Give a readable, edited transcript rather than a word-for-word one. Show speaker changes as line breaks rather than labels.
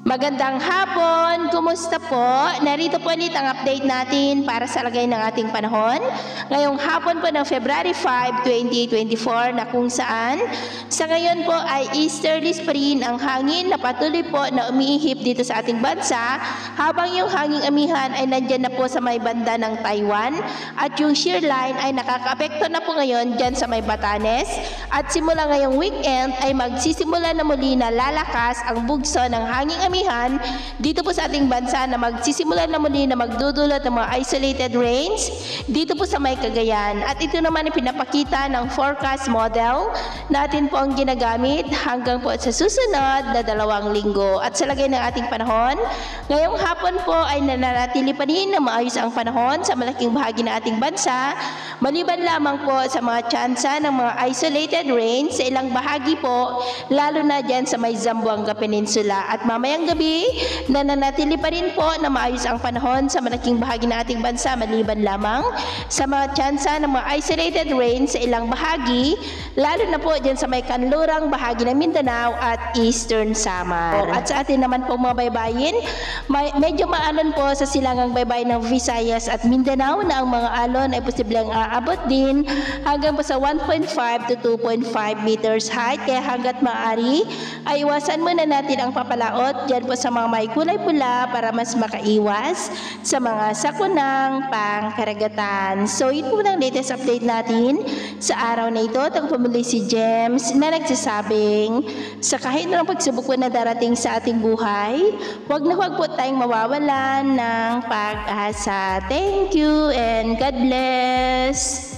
Magandang hapon! Kumusta po? Narito po ulit ang update natin para sa lagay ng ating panahon. Ngayong hapon po ng February 5, 2024 na kung saan sa ngayon po ay easterlies pa rin ang hangin na patuloy po na umiihip dito sa ating bansa habang yung hanging amihan ay nandyan na po sa may banda ng Taiwan at yung shear line ay nakakaapekto na po ngayon dyan sa may Batanes at simula ngayong weekend ay magsisimula na muli na lalakas ang bugso ng hanging amihan dito po sa ating bansa na magsisimula na muli na magdudulot ng mga isolated rains dito po sa may Cagayan. At ito naman ay pinapakita ng forecast model natin po ang ginagamit hanggang po sa susunod na 2 linggo. At sa lagay ng ating panahon, ngayong hapon po ay nananatili pa rin na maayos ang panahon sa malaking bahagi ng ating bansa, maliban lamang po sa mga tsansa ng mga isolated rains sa ilang bahagi po, lalo na dyan sa may Zamboanga Peninsula. At mamayang gabi, nananatili pa rin po na maayos ang panahon sa malaking bahagi ng ating bansa, maliban lamang sa mga tsansa ng mga isolated rains sa ilang bahagi, lalo na po dyan sa may kanlurang bahagi ng Mindanao at Eastern Samar. At sa atin naman po mga baybayin, medyo maalon po sa silangang baybayin ng Visayas at Mindanao na ang mga alon ay posibleng aabot din hanggang po sa 1.5 to 2.5 meters height. Kaya hanggat maaari ay iwasan muna natin ang papalaot dyan po sa mga may kulay pula para mas makaiwas sa mga sakunang pangkaragatan. So yun po ang latest update natin sa araw na ito. Pamuli si James na nagsasabing sa kahit na pagsubok po na darating sa ating buhay, huwag na huwag po tayong mawawalan ng pag-asa. Thank you and God bless!